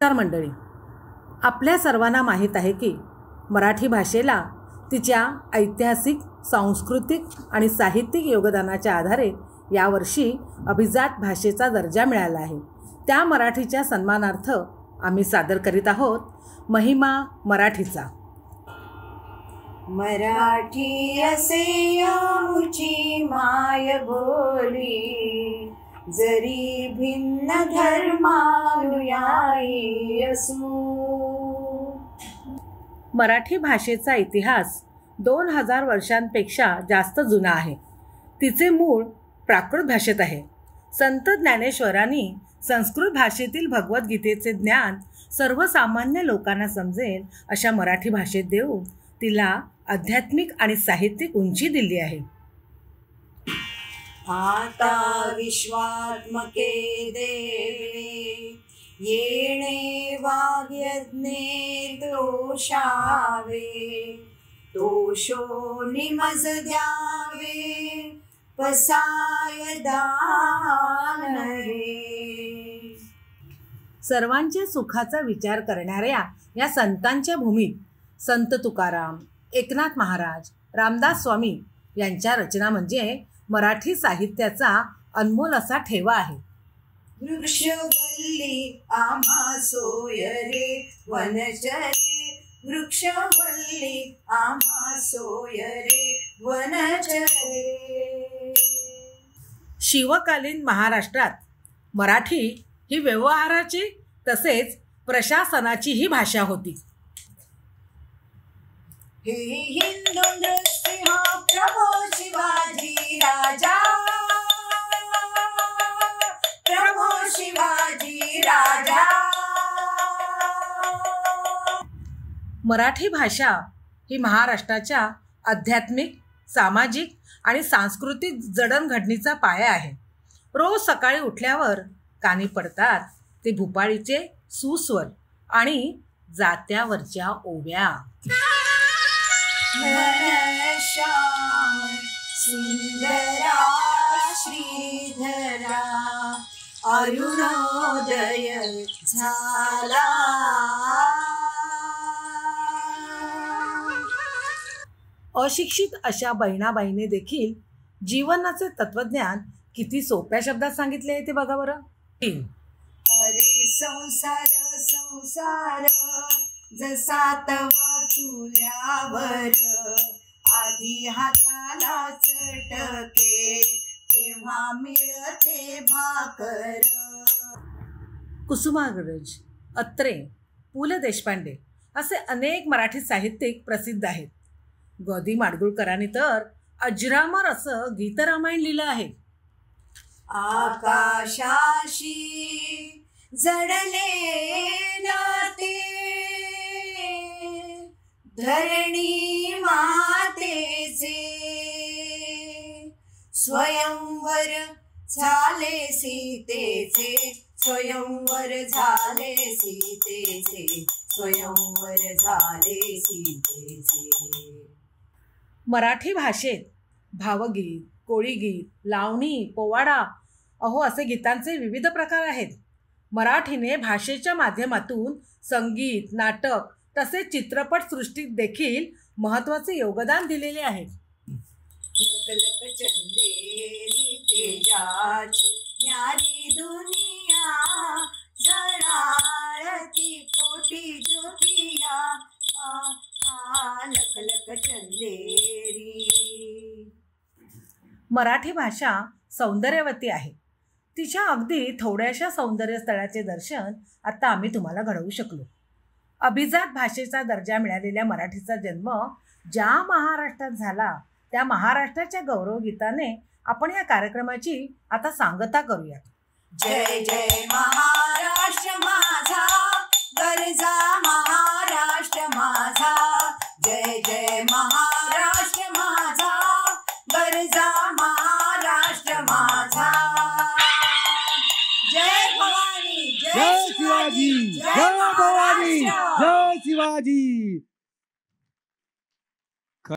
नमस्कार मंडळी, आपल्या सर्वांना माहीत आहे की मराठी भाषेला तिच्या ऐतिहासिक, सांस्कृतिक आणि साहित्यिक योगदानाच्या आधारे यावर्षी अभिजात भाषेचा दर्जा मिळाला आहे. त्या मराठीच्या सन्मानार्थ आम्ही सादर करीत आहोत महिमा मराठीचा. मराठी असे आमुची माय बोली, जरी भिन्न धर्मानुयायी असू. मराठी भाषेचा इतिहास 2000 वर्षांपेक्षा जास्त जुना आहे. तिचे मूळ प्राकृत भाषेत आहे. संत ज्ञानेश्वरांनी संस्कृत भाषेतील भगवद्गीतेचे ज्ञान सर्वसामान्य लोकांना समजेल अशा मराठी भाषेत देऊन तिला आध्यात्मिक आणि साहित्यिक उंची दिली आहे. आता विश्वात्मके देवे, येणे वाग्यज्ञे दोषावे, दोषो निमज द्यावे, पसाय दान हे. सर्वांच्या सुखाचा विचार करणाऱ्या या संतांच्या भूमीत संत तुकाराम, एकनाथ महाराज, रामदास स्वामी यांच्या रचना म्हणजे मराठी साहित्याचा अनमोल असा ठेवा आहे. वृक्षवल्ली आम्हा सोय रे वनचरे, वृक्षवल्ली आम्हा सोय रे वनचरे. शिवकालीन महाराष्ट्रात मराठी ही व्यवहाराची तसेच प्रशासनाची ही भाषा होती. हे हिंदू नृसिंह प्रभो शिवाजी राजा, प्रभो शिवाजी राजा. मराठी भाषा ही महाराष्ट्राच्या आध्यात्मिक, सामाजिक आणि सांस्कृतिक जडणघडणीचा पाया आहे. रोज सकाळी उठल्यावर कानी पडतात ते भूपाळीचे सुस्वर आणि जात्यावरच्या ओव्या. श्याम सुंदरा श्रीधरा, अरुणोदय झाला. अशिक्षित अशा बहिणाबाईने देखील जीवनाचे तत्वज्ञान किती सोप्या शब्दात सांगितले आहे ते बघा बरं. अरे संसार संसार जसा तवा चुल्यावर, आधी हाताला चटके तेव्हा मिळते भाकर. कुसुमाग्रज, अत्रे, पु ल देशपांडे असे अनेक मराठी साहित्यिक प्रसिद्ध आहेत. ग दी माडगूळकरांनी तर अजरामर असं गीतरामायण लिहिलं आहे. आकाशाशी जडले नाते, धरणी मातेचे, स्वयंवर झाले सीतेचे, स्वयंवर झाले सीतेचे, स्वयंवर झाले सीतेचे. मराठी भाषेत भावगीत, कोळीगीत, लावणी, पोवाडा असे गीतांचे विविध प्रकार आहेत. मराठीने भाषेच्या माध्यमातून संगीत, नाटक तसेच चित्रपट सृष्टीत देखील महत्त्वाचे योगदान दिलेले आहे. लख चंदेरी तेजाची न्यारी दुनिया, जळाळती कोटी ज्योतिया, लख लख चंदेरी. मराठी भाषा सौंदर्यवती आहे. तिच्या अगदी थोड्याशा सौंदर्य स्थळाचे दर्शन आता आम्ही तुम्हाला घडवू शकलो. अभिजात भाषेचा दर्जा मिळालेल्या मराठीचा जन्म ज्या महाराष्ट्रात झाला त्या महाराष्ट्राच्या गौरवगीताने आपण या कार्यक्रमाची आता सांगता करूया. जय जय महाराष्ट्र माझा, गरजा महाराष्ट्र माझा, जय जय महाराष्ट्र माझा, गरजा महाराष्ट्र माझा. जय भवानी, जय शिवाजी, जय भवानी, जय शिवाजी.